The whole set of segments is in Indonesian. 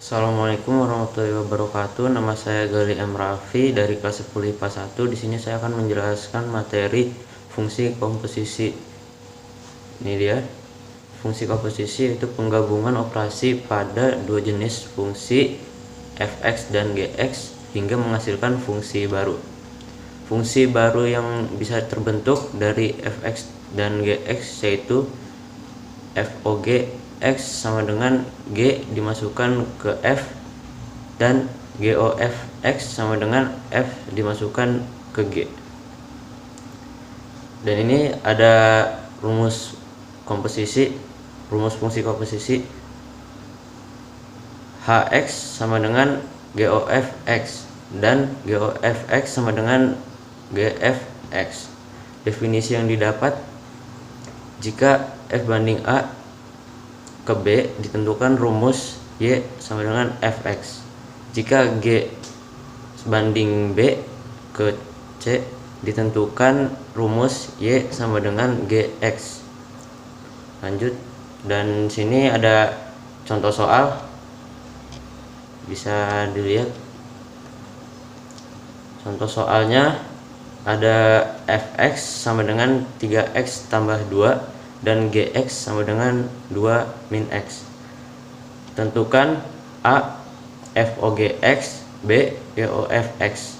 Assalamualaikum warahmatullahi wabarakatuh. Nama saya Gali M. Raffi dari kelas 10 IPA 1. Di sini saya akan menjelaskan materi fungsi komposisi. Ini dia. Fungsi komposisi yaitu penggabungan operasi pada dua jenis fungsi fx dan gx hingga menghasilkan fungsi baru. Fungsi baru yang bisa terbentuk dari fx dan gx yaitu fog x sama dengan G dimasukkan ke F dan GOF X sama dengan F dimasukkan ke G. Dan ini ada rumus fungsi komposisi. HX sama dengan GOF X dan GOF X sama dengan GF X. Definisi yang didapat, jika F banding A ke B ditentukan rumus Y sama dengan Fx. Jika G banding B ke C ditentukan rumus Y sama dengan Gx. Lanjut, dan sini ada contoh soal, bisa dilihat. Contoh soalnya ada Fx sama dengan 3x tambah 2 dan Gx sama dengan 2 min X. Tentukan A FOGX, B GOFX.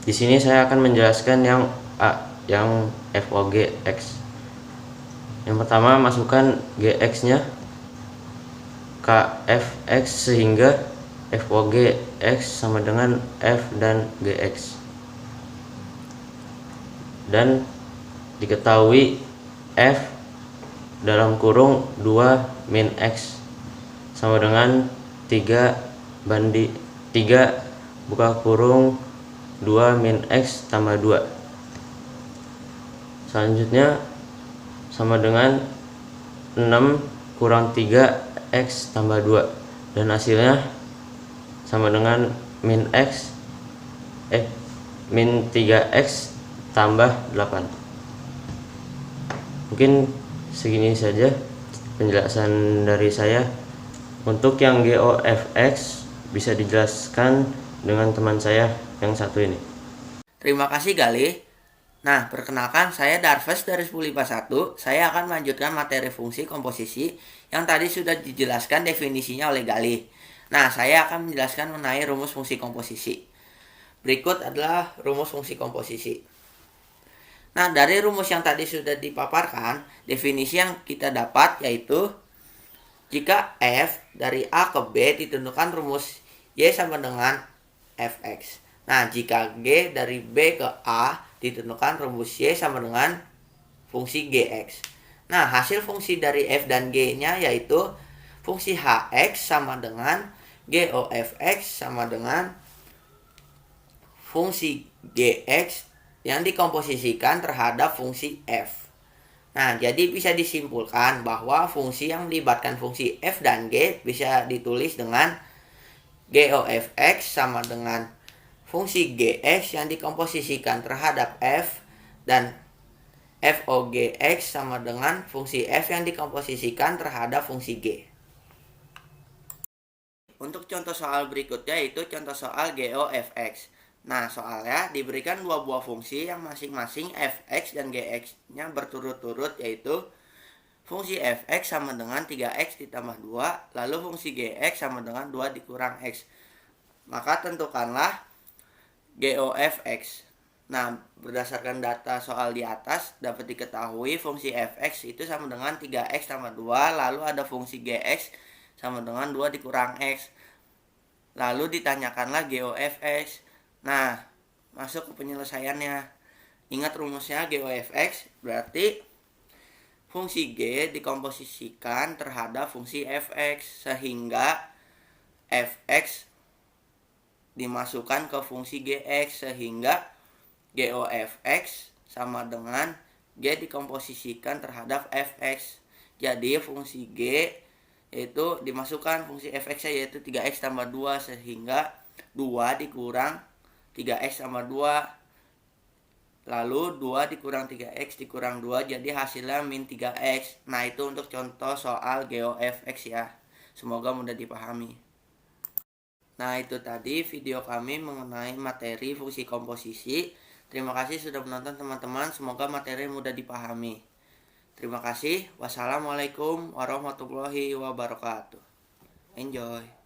Di sini saya akan menjelaskan yang A, yang FOGX. Yang pertama, masukkan GX-nya KFX sehingga FOGX sama dengan F dan GX. Dan diketahui F dalam kurung 2 min X sama dengan 3 buka kurung 2 min X tambah 2. Selanjutnya sama dengan 6 kurang 3 X tambah 2, dan hasilnya sama dengan min 3X tambah 8. Mungkin segini saja penjelasan dari saya. Untuk yang GOFX bisa dijelaskan dengan teman saya yang satu ini. Terima kasih Gali. Nah, perkenalkan saya Darves dari 10 IPA 1. Saya akan melanjutkan materi fungsi komposisi yang tadi sudah dijelaskan definisinya oleh Gali. Nah, saya akan menjelaskan mengenai rumus fungsi komposisi. Berikut adalah rumus fungsi komposisi. Nah, dari rumus yang tadi sudah dipaparkan, definisi yang kita dapat yaitu jika F dari A ke B ditentukan rumus Y sama dengan Fx. Nah, jika G dari B ke A ditentukan rumus Y sama dengan fungsi Gx. Nah, hasil fungsi dari F dan G-nya yaitu fungsi Hx sama dengan GOFX sama dengan fungsi Gx yang dikomposisikan terhadap fungsi F. Nah, jadi bisa disimpulkan bahwa fungsi yang melibatkan fungsi F dan G bisa ditulis dengan GOFX sama dengan fungsi Gx yang dikomposisikan terhadap F, dan FOGX sama dengan fungsi F yang dikomposisikan terhadap fungsi G. Untuk contoh soal berikutnya yaitu contoh soal GOFX. Nah, soalnya diberikan dua buah fungsi yang masing-masing fx dan gx-nya berturut-turut, yaitu fungsi fx sama dengan 3x ditambah 2, lalu fungsi gx sama dengan 2 dikurang x. Maka tentukanlah GOFX. Nah, berdasarkan data soal di atas dapat diketahui fungsi fx itu sama dengan 3x tambah 2, lalu ada fungsi gx sama dengan 2 dikurang x. Lalu ditanyakanlah GOFX. Nah, masuk ke penyelesaiannya. Ingat rumusnya GOFX, berarti fungsi G dikomposisikan terhadap fungsi fx sehingga fx dimasukkan ke fungsi gx sehingga GOFX sama dengan G dikomposisikan terhadap fx. Jadi fungsi G yaitu dimasukkan fungsi fx yaitu 3x tambah 2 sehingga 2 dikurang 3x tambah 2, lalu 2 dikurang 3x dikurang 2 jadi hasilnya min 3x. Nah, itu untuk contoh soal GOFX ya. Semoga mudah dipahami. Nah, itu tadi video kami mengenai materi fungsi komposisi. Terima kasih sudah menonton teman-teman. Semoga materi mudah dipahami. Terima kasih. Wassalamualaikum warahmatullahi wabarakatuh. Enjoy.